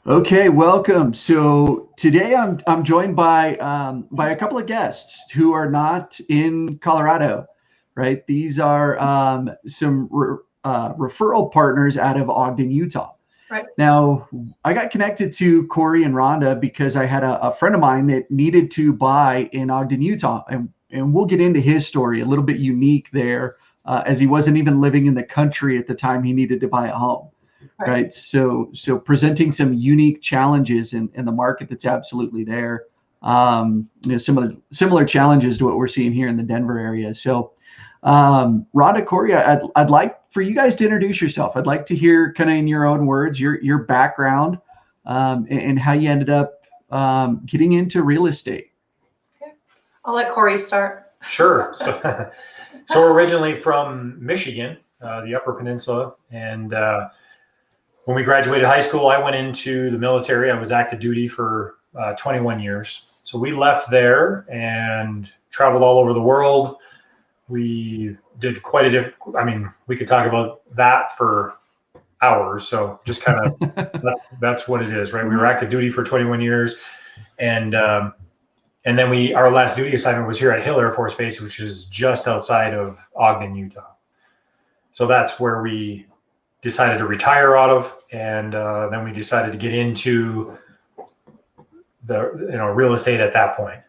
Okay, welcome. So today I'm joined by a couple of guests who are not in Colorado, right? These are some referral partners out of Ogden, Utah. Right. Now, I got connected to Cory and Rhonda because I had a friend of mine that needed to buy in Ogden, Utah, and we'll get into his story, a little bit unique there, as he wasn't even living in the country at the time he needed to buy a home. Right. So presenting some unique challenges in the market that's absolutely there. Similar challenges to what we're seeing here in the Denver area. So, Rhonda, Cory, I'd like for you guys to introduce yourself. I'd like to hear kind of in your own words your background, and how you ended up getting into real estate. Okay. I'll let Cory start. Sure. So we're originally from Michigan, the Upper Peninsula, and when we graduated high school, I went into the military. I was active duty for 21 years. So we left there and traveled all over the world. We did quite a we could talk about that for hours. So just kind of, that's what it is, right? We were active duty for 21 years. And then our last duty assignment was here at Hill Air Force Base, which is just outside of Ogden, Utah. So that's where we decided to retire out of, and then we decided to get into the real estate at that point.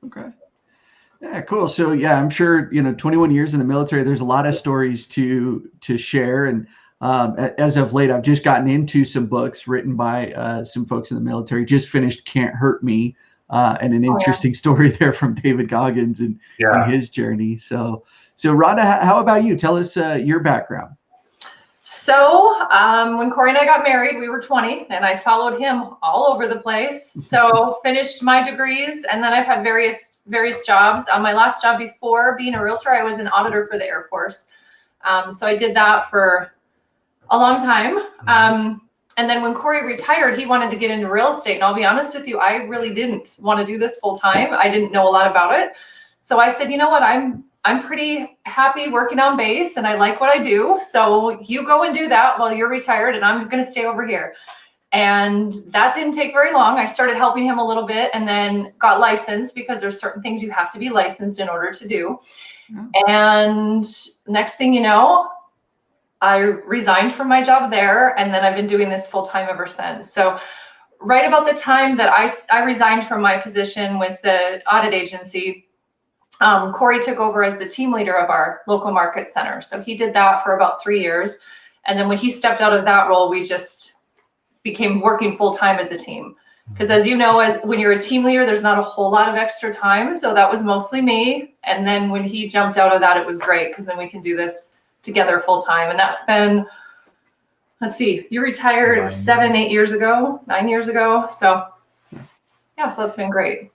Okay. Yeah, cool. So yeah, I'm sure 21 years in the military. There's a lot of stories to share, and as of late, I've just gotten into some books written by some folks in the military. Just finished "Can't Hurt Me," and an interesting story there from David Goggins and his journey. So Rhonda, how about you? Tell us your background. So when Cory and I got married, we were 20, and I followed him all over the place. So finished my degrees, and then I've had various jobs. My last job before being a realtor, I was an auditor for the Air Force. So I did that for a long time. And then when Cory retired, he wanted to get into real estate. And I'll be honest with you, I really didn't want to do this full time. I didn't know a lot about it. So I said, you know what, I'm pretty happy working on base, and I like what I do. So you go and do that while you're retired, and I'm going to stay over here. And that didn't take very long. I started helping him a little bit, and then got licensed, because there's certain things you have to be licensed in order to do. And next thing you know, I resigned from my job there, and then I've been doing this full time ever since. So right about the time that I resigned from my position with the audit agency, Cory took over as the team leader of our local market center. So he did that for about 3 years. And then when he stepped out of that role, we just became working full time as a team. Because as you know, when you're a team leader, there's not a whole lot of extra time. So that was mostly me. And then when he jumped out of that, it was great, because then we can do this together full time. And that's been, let's see, you retired 9 years ago. So yeah, so that's been great.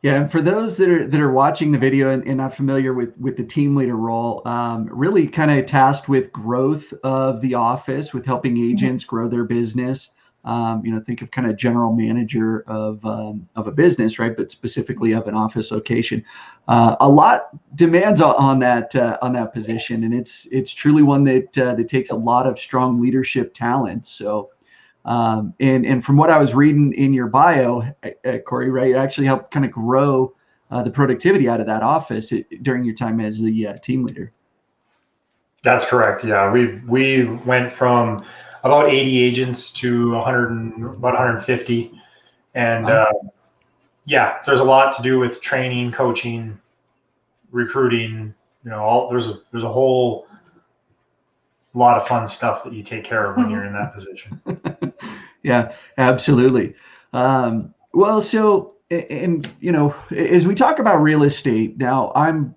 Yeah, and for those that are watching the video and not familiar with the team leader role, really kind of tasked with growth of the office, with helping agents grow their business. Think of kind of general manager of a business, right? But specifically of an office location. A lot demands on that position, and it's truly one that takes a lot of strong leadership talent. So. And from what I was reading in your bio, Cory, right, it actually helped kind of grow the productivity out of that office during your time as the team leader. That's correct. Yeah, we went from about 80 agents to about 150, and there's a lot to do with training, coaching, recruiting. There's a whole lot of fun stuff that you take care of when you're in that position. Yeah, absolutely. Well, so, and as we talk about real estate now, I'm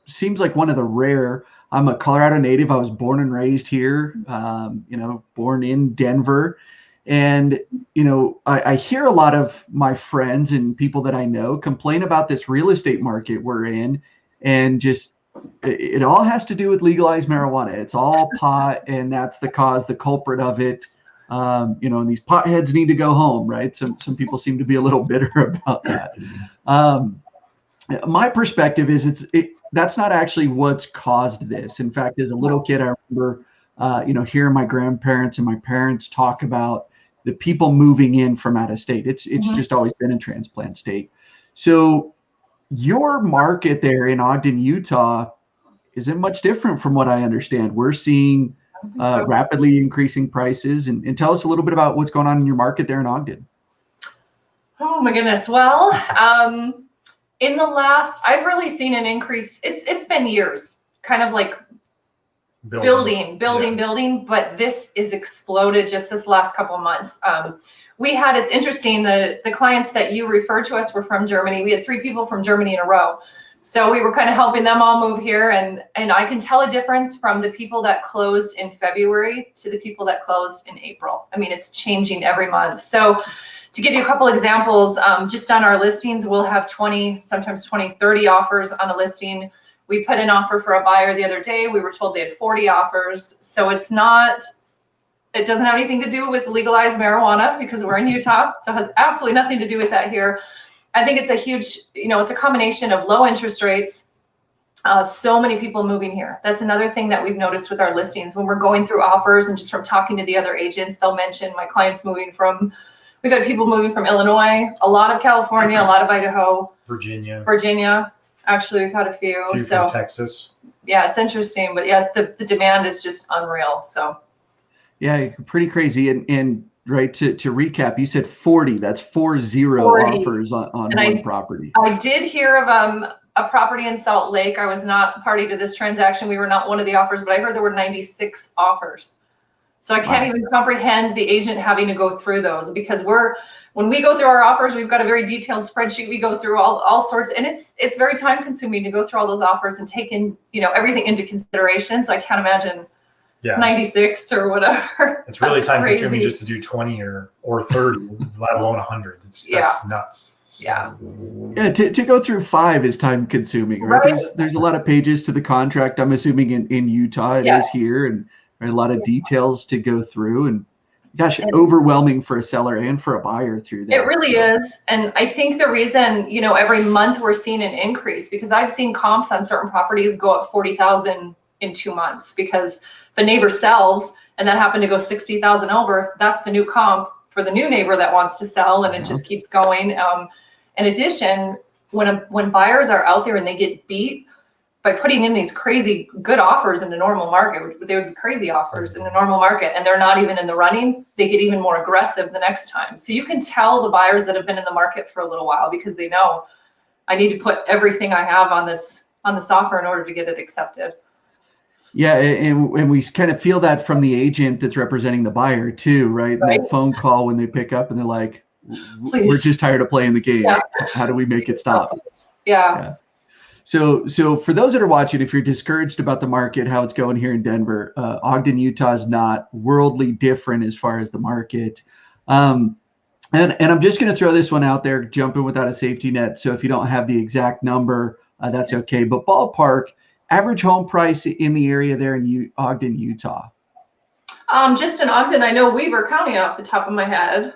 seems like one of the rare. I'm a Colorado native. I was born and raised here. Born in Denver, and I hear a lot of my friends and people that I know complain about this real estate market we're in, and just it all has to do with legalized marijuana. It's all pot, and that's the culprit of it. And these potheads need to go home, right? Some people seem to be a little bitter about that. My perspective is that's not actually what's caused this. In fact, as a little kid, I remember, hearing my grandparents and my parents talk about, the people moving in from out of state. It's just always been a transplant state. So your market there in Ogden, Utah, isn't much different from what I understand. We're seeing rapidly increasing prices. And tell us a little bit about what's going on in your market there in Ogden. Oh my goodness. Well, in the last, I've really seen an increase. It's been years, kind of like building, but this is exploded just this last couple of months. It's interesting, the clients that you referred to us were from Germany. We had 3 people from Germany in a row. So we were kind of helping them all move here. And I can tell a difference from the people that closed in February to the people that closed in April. I mean, it's changing every month. So to give you a couple examples, just on our listings, we'll have 20, sometimes 20, 30 offers on a listing. We put an offer for a buyer the other day. We were told they had 40 offers. So it doesn't have anything to do with legalized marijuana because we're in Utah. So it has absolutely nothing to do with that here. I think it's a huge, it's a combination of low interest rates, so many people moving here. That's another thing that we've noticed with our listings. When we're going through offers and just from talking to the other agents, they'll mention my clients we've had people moving from Illinois, a lot of California, a lot of Idaho. Virginia. Actually, we've had a few. From Texas. Yeah, it's interesting. But yes, the demand is just unreal. So. Yeah, pretty crazy. And right, to recap, you said 40. That's 40 offers on one property. I did hear of a property in Salt Lake. I was not party to this transaction. We were not one of the offers, but I heard there were 96 offers. So I can't even comprehend the agent having to go through those, because when we go through our offers, we've got a very detailed spreadsheet. We go through all sorts, and it's very time consuming to go through all those offers and take in, everything into consideration. So I can't imagine 96 or whatever. It's really time consuming just to do 20 or 30, let alone 100. That's nuts. So. Yeah. To go through 5 is time consuming, right? There's a lot of pages to the contract. I'm assuming in Utah it is here, and a lot of details to go through, and overwhelming for a seller and for a buyer through that. It really is. And I think the reason, every month we're seeing an increase, because I've seen comps on certain properties go up 40,000 in 2 months, because the neighbor sells and that happened to go 60,000 over. That's the new comp for the new neighbor that wants to sell, and it just keeps going. In addition, when buyers are out there and they get beat by putting in these crazy good offers in the normal market, they would be crazy offers in the normal market, and they're not even in the running, they get even more aggressive the next time. So you can tell the buyers that have been in the market for a little while, because they know, I need to put everything I have on this offer in order to get it accepted. Yeah, and we kind of feel that from the agent that's representing the buyer too, right? That phone call when they pick up and they're like, please, we're just tired of playing the game. Yeah. How do we make it stop? Yeah. So for those that are watching, if you're discouraged about the market, how it's going here in Denver, Ogden, Utah is not worldly different as far as the market. And I'm just going to throw this one out there, jumping without a safety net. So if you don't have the exact number, that's okay. But ballpark, average home price in the area there in Ogden, Utah. Just in Ogden, I know Weber County off the top of my head.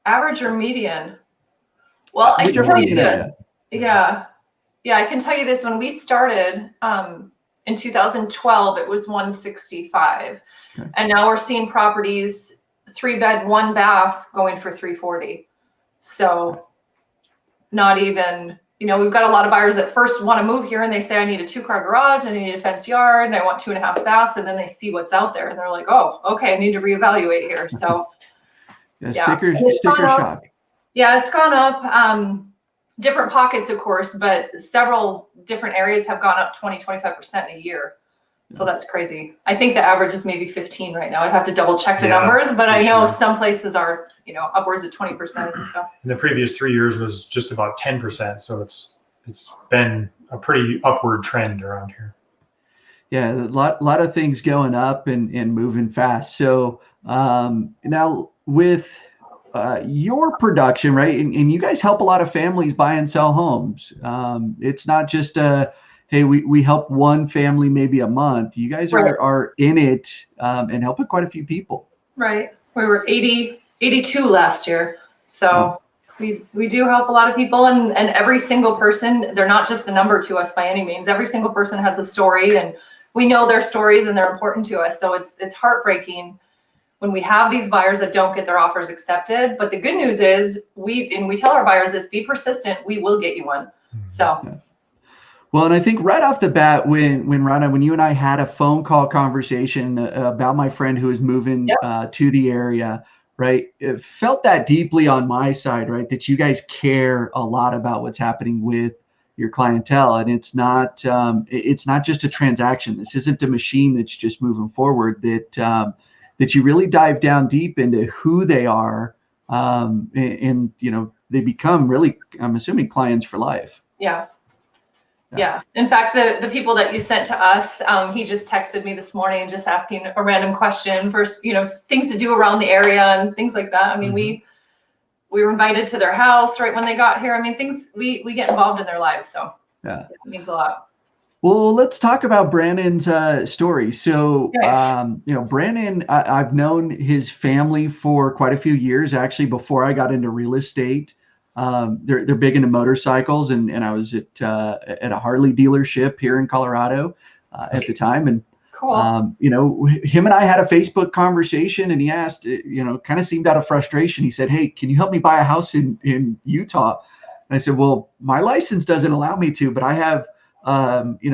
Average or median? Well, I can tell you this. Yeah, I can tell you this. When we started in 2012, it was 165, and now we're seeing properties 3-bed, 1-bath going for 340. So not even. We've got a lot of buyers that first want to move here and they say, I need a 2-car garage, and I need a fenced yard, and I want 2.5 baths. And then they see what's out there and they're like, oh, okay, I need to reevaluate here. So sticker shock. Yeah, it's gone up. Different pockets, of course, but several different areas have gone up 20-25% in a year. So that's crazy. I think the average is maybe 15 right now. I'd have to double check the numbers, but I know some places are, upwards of 20% and stuff. And the previous 3 years was just about 10%. So it's been a pretty upward trend around here. Yeah, a lot of things going up and moving fast. So now with your production, right? And you guys help a lot of families buy and sell homes. It's not just hey, we help one family maybe a month. You guys are in it and helping quite a few people. Right. We were 82 last year. So we do help a lot of people, and every single person, they're not just a number to us by any means. Every single person has a story, and we know their stories and they're important to us. So it's heartbreaking when we have these buyers that don't get their offers accepted. But the good news is we tell our buyers this: be persistent. We will get you one. So. Yeah. Well, and I think right off the bat, when Rhonda, when you and I had a phone call conversation about my friend who is moving to the area, right? It felt that deeply on my side, right? That you guys care a lot about what's happening with your clientele, and it's not just a transaction. This isn't a machine that's just moving forward. That you really dive down deep into who they are, and they become really, I'm assuming, clients for life. Yeah. Yeah. In fact, the people that you sent to us, he just texted me this morning just asking a random question for, things to do around the area and things like that. I mean, we were invited to their house right when they got here. I mean, things we get involved in their lives. So yeah, it means a lot. Well, let's talk about Brandon's story. So, Brandon, I've known his family for quite a few years, actually, before I got into real estate. They're big into motorcycles, and I was at a Harley dealership here in Colorado at the time, and cool. Him and I had a Facebook conversation, and he asked, kind of seemed out of frustration. He said, "Hey, can you help me buy a house in Utah?" And I said, "Well, my license doesn't allow me to, but I have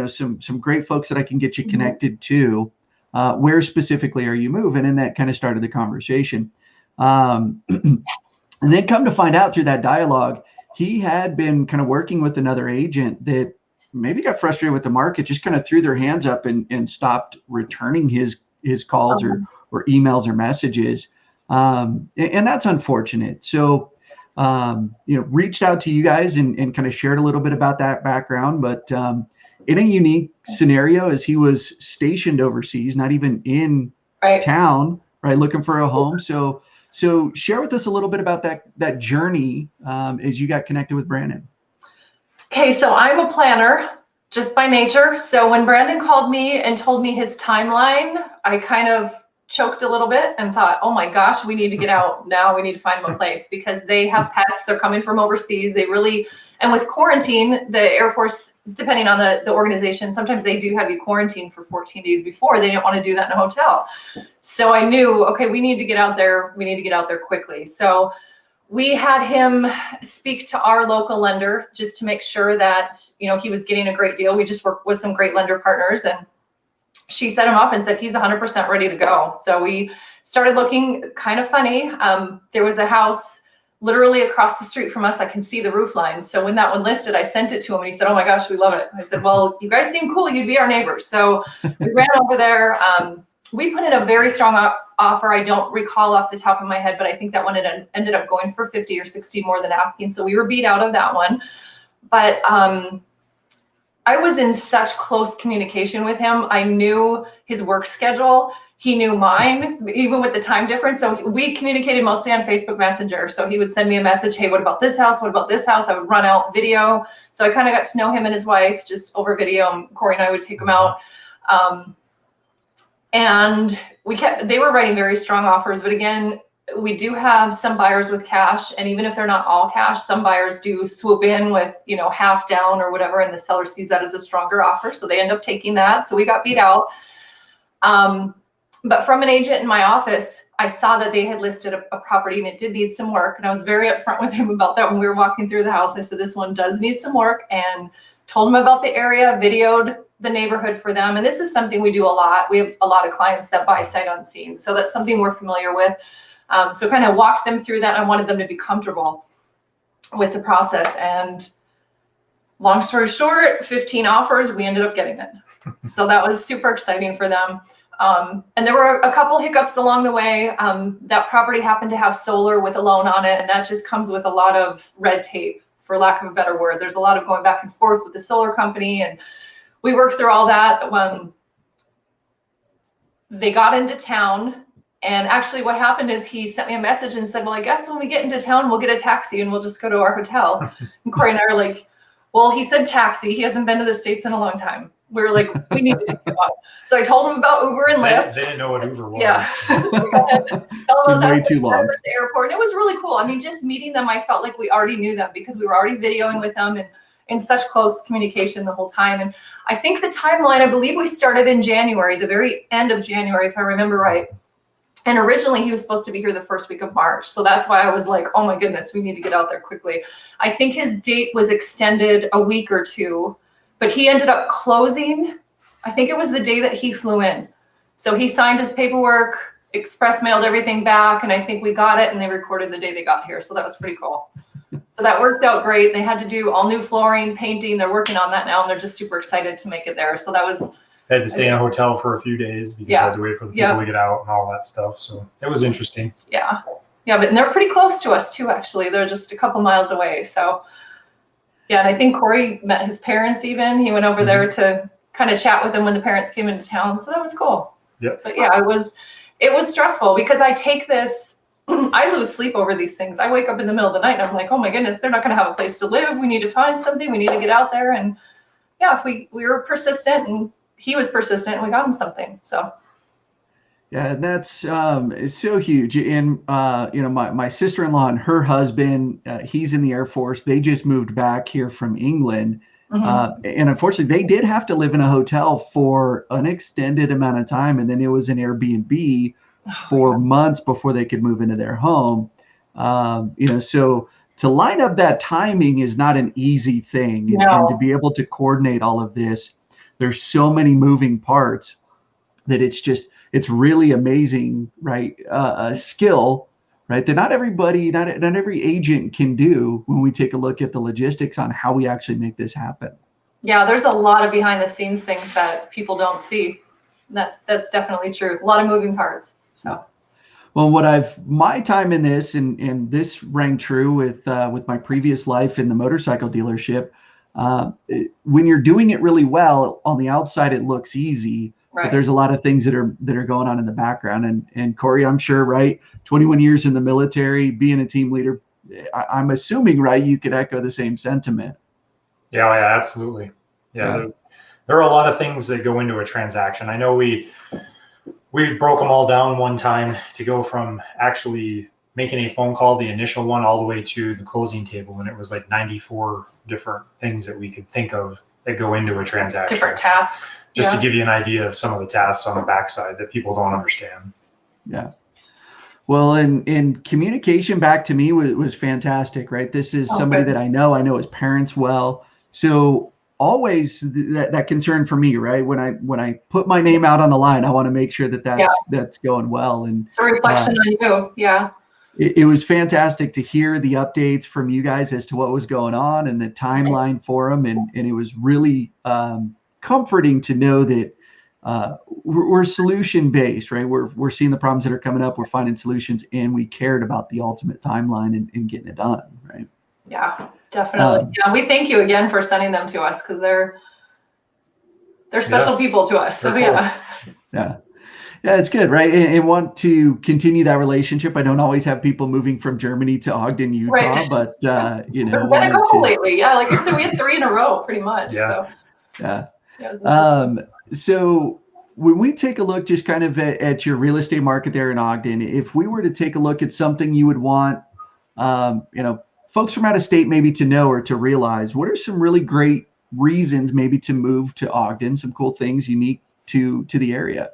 some great folks that I can get you connected to. Where specifically are you moving?" And that kind of started the conversation. And then come to find out through that dialogue, he had been kind of working with another agent that maybe got frustrated with the market, just kind of threw their hands up and stopped returning his calls or emails or messages. And that's unfortunate. So, reached out to you guys and kind of shared a little bit about that background, but in a unique scenario, as he was stationed overseas, not even in town, right, looking for a home. So share with us a little bit about that journey as you got connected with Brandon. Okay, so I'm a planner just by nature. So when Brandon called me and told me his timeline, I kind of choked a little bit and thought, oh my gosh, we need to get out now. We need to find them a place because they have pets. They're coming from overseas. And with quarantine, the Air Force, depending on the organization, sometimes they do have you quarantined for 14 days before. They didn't want to do that in a hotel. So I knew, okay, we need to get out there. We need to get out there quickly. So we had him speak to our local lender just to make sure that, he was getting a great deal. We just worked with some great lender partners, and she set him up and said, he's 100% ready to go. So we started looking. Kind of funny. There was a house literally across the street from us. I can see the roof line. So when that one listed, I sent it to him and he said, oh my gosh, we love it. I said, well, you guys seem cool. You'd be our neighbors. So we ran over there. We put in a very strong offer. I don't recall off the top of my head, but I think that one ended up going for 50 or 60 more than asking. So we were beat out of that one. But I was in such close communication with him. I knew his work schedule. He knew mine, even with the time difference. So we communicated mostly on Facebook Messenger. So he would send me a message, hey, what about this house? What about this house? I would run out video. So I kind of got to know him and his wife just over video, and Cory and I would take them out. And they were writing very strong offers. But again, we do have some buyers with cash. And even if they're not all cash, some buyers do swoop in with, half down or whatever. And the seller sees that as a stronger offer. So they end up taking that. So we got beat out. But from an agent in my office, I saw that they had listed a property and it did need some work. And I was very upfront with him about that when we were walking through the house. I said, this one does need some work, and told him about the area, videoed the neighborhood for them. And this is something we do a lot. We have a lot of clients that buy sight unseen. So that's something we're familiar with. So kind of walked them through that. I wanted them to be comfortable with the process. And long story short, 15 offers, we ended up getting it. So that was super exciting for them. And there were a couple hiccups along the way. That property happened to have solar with a loan on it, and that just comes with a lot of red tape, for lack of a better word. There's a lot of going back and forth with the solar company, and we worked through all that. They got into town, and actually what happened is he sent me a message and said, well, I guess when we get into town, we'll get a taxi and we'll just go to our hotel. And Cory and I are like, well, he said taxi. He hasn't been to the States in a long time. We were like, we need to pick him up. So I told him about Uber and Lyft. They didn't know what Uber was. Yeah. So we got to tell him about way too long. At the airport. And it was really cool. I mean, just meeting them, I felt like we already knew them because we were already videoing with them and in such close communication the whole time. And I think the timeline, I believe we started in January, the very end of January, if I remember right. And originally he was supposed to be here the first week of March. So that's why I was like, oh my goodness, we need to get out there quickly. I think his date was extended a week or two, but he ended up closing. I think it was the day that he flew in. So he signed his paperwork, express mailed everything back, and I think we got it and they recorded the day they got here. So that was pretty cool. So that worked out great. They had to do all new flooring, painting. They're working on that now, and they're just super excited to make it there. So that was... I had to stay in a hotel for a few days because I had to wait for the people to get out and all that stuff. So it was interesting. Yeah. Yeah, but they're pretty close to us too, actually. They're just a couple miles away. So yeah, and I think Cory met his parents even. He went over there to kind of chat with them when the parents came into town. So that was cool. Yep. But yeah, it was stressful because I take this, I lose sleep over these things. I wake up in the middle of the night and I'm like, oh my goodness, they're not going to have a place to live. We need to find something. We need to get out there. And yeah, if we were persistent and he was persistent, and we got him something. So yeah, that's it's so huge. And you know, my sister-in-law and her husband, he's in the Air Force. They just moved back here from England. And unfortunately, they did have to live in a hotel for an extended amount of time. And then it was an Airbnb for months before they could move into their home. You know, so to line up that timing is not an easy thing. And to be able to coordinate all of this, there's so many moving parts that it's really amazing, right? A skill, right? That not everybody, not every agent can do when we take a look at the logistics on how we actually make this happen. Yeah, there's a lot of behind the scenes things that people don't see. That's definitely true. A lot of moving parts. So. Well, my time in this, and this rang true with my previous life in the motorcycle dealership. When you're doing it really well, on the outside it looks easy, but there's a lot of things that are going on in the background. And Cory, I'm sure, right? 21 years in the military, being a team leader, I'm assuming, right, you could echo the same sentiment. Yeah, absolutely. Yeah. There are a lot of things that go into a transaction. I know we broke them all down one time to go from actually making a phone call, the initial one, all the way to the closing table. And it was like 94 different things that we could think of that go into a transaction. Different tasks. Just to give you an idea of some of the tasks on the backside that people don't understand. Yeah. Well, and communication back to me was fantastic, right? This is somebody that I know his parents well. So always that concern for me, right? When I put my name out on the line, I want to make sure that's going well. And it's a reflection on you. Yeah. It was fantastic to hear the updates from you guys as to what was going on and the timeline for them. And it was really comforting to know that we're solution based, right? We're seeing the problems that are coming up. We're finding solutions, and we cared about the ultimate timeline and getting it done, right? Yeah, definitely. We thank you again for sending them to us because they're special people to us. So cool. Yeah, it's good, right? And want to continue that relationship. I don't always have people moving from Germany to Ogden, Utah, but you know, been a couple lately. Yeah, like I said, we had 3 in a row, pretty much. Yeah. So so when we take a look just kind of at your real estate market there in Ogden, if we were to take a look at something you would want, you know, folks from out of state maybe to know or to realize, what are some really great reasons maybe to move to Ogden? Some cool things unique to the area.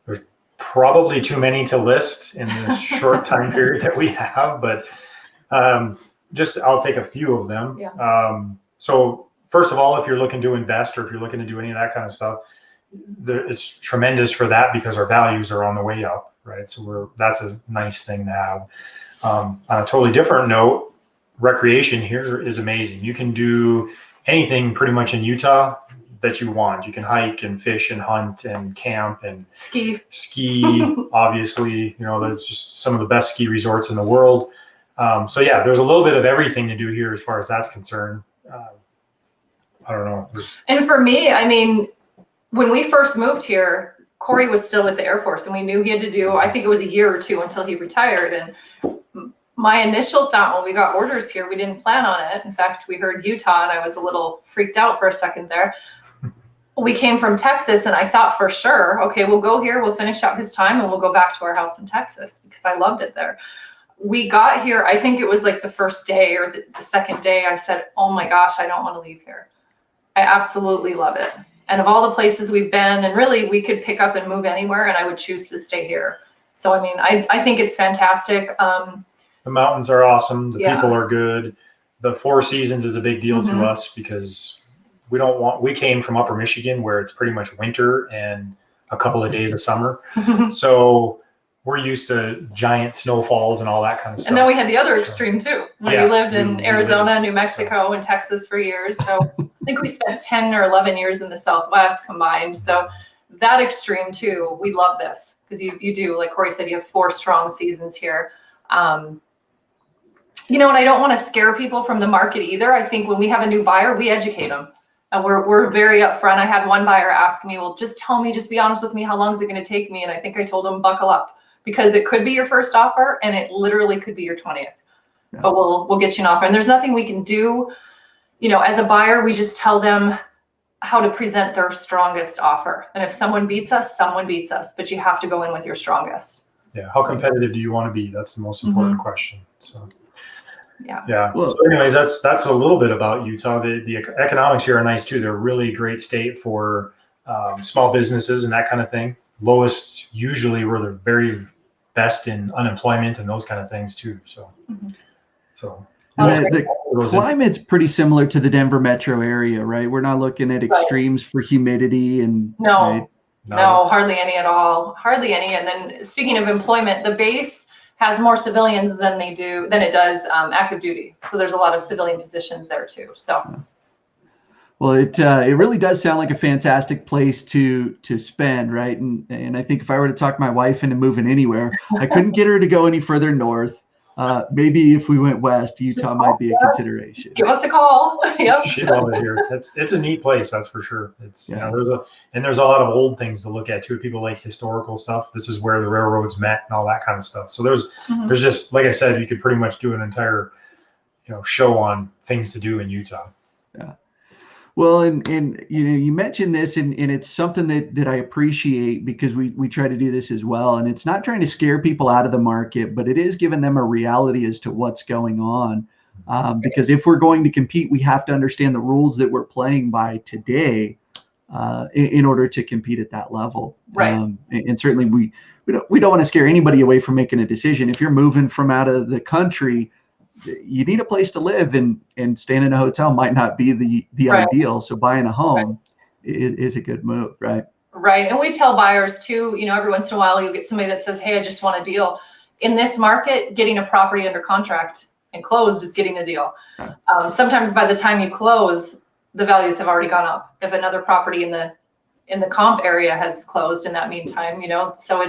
There's probably too many to list in this short time period that we have, but I'll take a few of them. Yeah. So first of all, if you're looking to invest or if you're looking to do any of that kind of stuff, it's tremendous for that because our values are on the way up, right? So that's a nice thing to have. On a totally different note, recreation here is amazing. You can do anything pretty much in Utah that you want. You can hike and fish and hunt and camp and ski. Obviously, you know, there's just some of the best ski resorts in the world. So yeah, there's a little bit of everything to do here as far as that's concerned. I don't know. And for me, I mean, when we first moved here, Cory was still with the Air Force, and we knew he had to do, I think it was a year or two until he retired. And my initial thought when we got orders here, we didn't plan on it. In fact, we heard Utah and I was a little freaked out for a second there. We came from Texas and I thought for sure, okay, we'll go here, we'll finish out his time and we'll go back to our house in Texas because I loved it there. We got here, I think it was like the first day or the second day, I said, oh my gosh, I don't want to leave here. I absolutely love it. And of all the places we've been, and really we could pick up and move anywhere, and I would choose to stay here. So, I mean, I think it's fantastic. The mountains are awesome. The Yeah. people are good. The Four Seasons is a big deal to us because we came from Upper Michigan where it's pretty much winter and a couple of days of summer. So we're used to giant snowfalls and all that kind of stuff. And then we had the other extreme too. When we lived in Arizona, New Mexico, and Texas for years. So I think we spent 10 or 11 years in the Southwest combined. So that extreme too, we love this because you do, like Cory said, you have 4 strong seasons here. You know, and I don't want to scare people from the market either. I think when we have a new buyer, we educate them. And we're very upfront. I had one buyer ask me, well, just tell me, just be honest with me. How long is it going to take me? And I think I told him, buckle up, because it could be your first offer and it literally could be your 20th. Yeah. But we'll get you an offer. And there's nothing we can do. You know, as a buyer, we just tell them how to present their strongest offer. And if someone beats us, someone beats us. But you have to go in with your strongest. Yeah. How competitive do you want to be? That's the most important question. So. Yeah. Well, so anyways, that's a little bit about Utah. The economics here are nice too. They're really great state for small businesses and that kind of thing. Lowest usually were the very best in unemployment and those kind of things too. So, the climate's pretty similar to the Denver metro area, right? We're not looking at extremes for humidity and no, hardly any at all. Hardly any. And then speaking of employment, the base has more civilians than it does active duty. So there's a lot of civilian positions there too. So, well, it really does sound like a fantastic place to spend, right? And I think if I were to talk my wife into moving anywhere, I couldn't get her to go any further north. Maybe if we went west, Utah might be a consideration. Give us a call. Yep. She'd love it here. It's a neat place, that's for sure. It's you know, there's a lot of old things to look at too. People like historical stuff. This is where the railroads met and all that kind of stuff. So there's just, like I said, you could pretty much do an entire show on things to do in Utah. Yeah. Well, and you mentioned this, and it's something that I appreciate because we try to do this as well. And it's not trying to scare people out of the market, but it is giving them a reality as to what's going on. Because if we're going to compete, we have to understand the rules that we're playing by today in order to compete at that level. Right. And certainly we don't want to scare anybody away from making a decision. If you're moving from out of the country, you need a place to live, and staying in a hotel might not be the ideal. So buying a home is a good move, right? Right. And we tell buyers too, every once in a while you'll get somebody that says, hey, I just want a deal. In this market, getting a property under contract and closed is getting a deal. Okay. Sometimes by the time you close, the values have already gone up. If another property in the comp area has closed in that meantime, so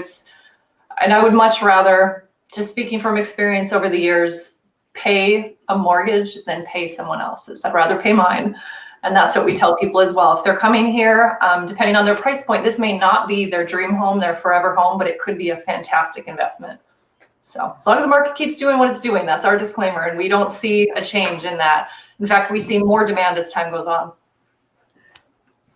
and I would much rather, just speaking from experience over the years, pay a mortgage than pay someone else's. I'd rather pay mine. And that's what we tell people as well. If they're coming here, depending on their price point, this may not be their dream home, their forever home, but it could be a fantastic investment. So as long as the market keeps doing what it's doing, that's our disclaimer. And we don't see a change in that. In fact, we see more demand as time goes on.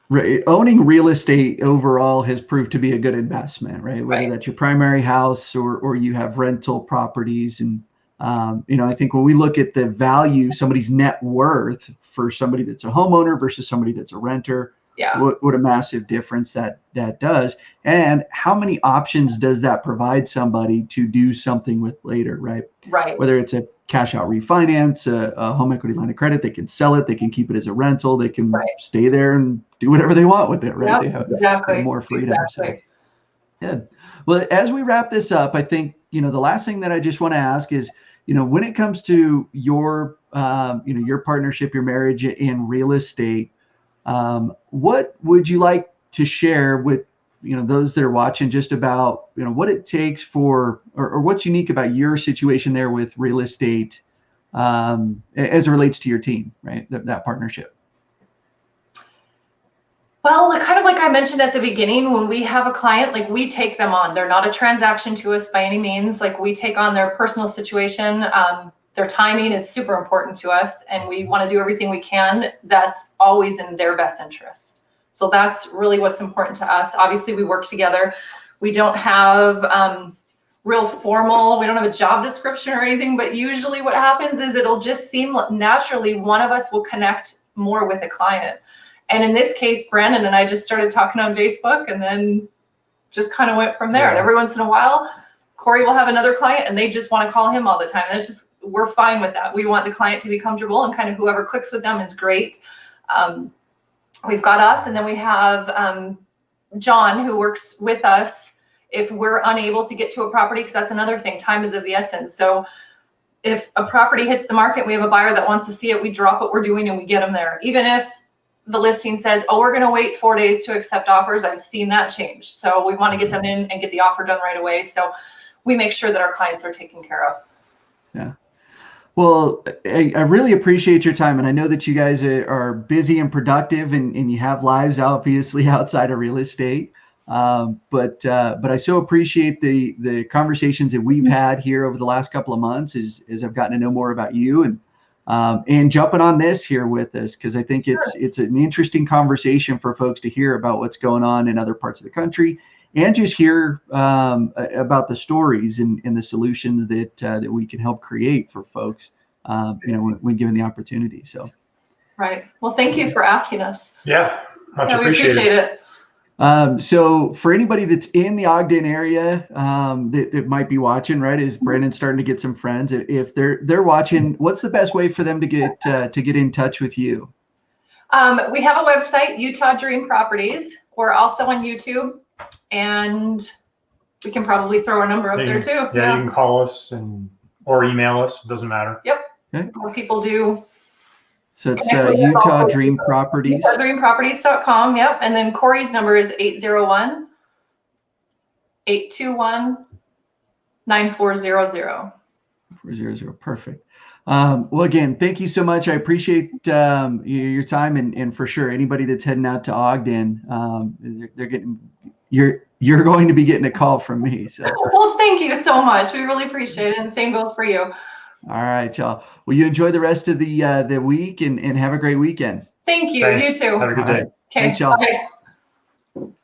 Right. Owning real estate overall has proved to be a good investment, right? Whether that's your primary house or you have rental properties. And I think when we look at the value, somebody's net worth for somebody that's a homeowner versus somebody that's a renter, what a massive difference that does. And how many options does that provide somebody to do something with later, right? Right. Whether it's a cash out refinance, a home equity line of credit, they can sell it, they can keep it as a rental, they can stay there and do whatever they want with it, right? Yep, they have more freedom. Exactly. So, good. Well, as we wrap this up, I think, the last thing that I just want to ask is, when it comes to your, your partnership, your marriage in real estate, what would you like to share with, those that are watching just about, what it takes for, or what's unique about your situation there with real estate as it relates to your team, right? That partnership. Well, kind of like I mentioned at the beginning, when we have a client, we take them on. They're not a transaction to us by any means. We take on their personal situation. Their timing is super important to us, and we want to do everything we can that's always in their best interest. So that's really what's important to us. Obviously, we work together. We don't have real formal, we don't have a job description or anything, but usually what happens is it'll just seem naturally one of us will connect more with a client. And in this case, Brandon and I just started talking on Facebook, and then just kind of went from there. And every once in a while, Cory will have another client and they just want to call him all the time. That's just, we're fine with that. We want the client to be comfortable, and kind of whoever clicks with them is great. We've got us, and then we have John, who works with us if we're unable to get to a property, because that's another thing. Time is of the essence. So if a property hits the market, we have a buyer that wants to see it, we drop what we're doing and we get them there. Even if the listing says, oh, we're going to wait 4 days to accept offers, I've seen that change. So we want to get them in and get the offer done right away. So we make sure that our clients are taken care of. Yeah. Well, I really appreciate your time. And I know that you guys are busy and productive, and you have lives obviously outside of real estate. But I so appreciate the conversations that we've had here over the last couple of months as I've gotten to know more about you, and jumping on this here with us, because I think it's an interesting conversation for folks to hear about what's going on in other parts of the country, and just hear about the stories and the solutions that we can help create for folks, when given the opportunity. So. Right. Well, thank you for asking us. Yeah, much we appreciate it. So for anybody that's in the Ogden area that might be watching, right, is Brandon starting to get some friends? If they're watching, what's the best way for them to get in touch with you? We have a website, Utah Dream Properties. We're also on YouTube, and we can probably throw a number up there too. Yeah, you can call us or email us. It doesn't matter. Yep. Okay. What people do. So it's Utah Dream Properties. UtahDreamProperties.com. Yep. And then Cory's number is 801-821-9400. 400. Perfect. Well, again, thank you so much. I appreciate your time, and for sure, anybody that's heading out to Ogden, they're getting you're going to be getting a call from me. So. Well, thank you so much. We really appreciate it, and the same goes for you. All right, y'all. Well, you enjoy the rest of the week, and have a great weekend. Thank you. Thanks. You too. Have a good day. Okay. Thanks, y'all. Bye.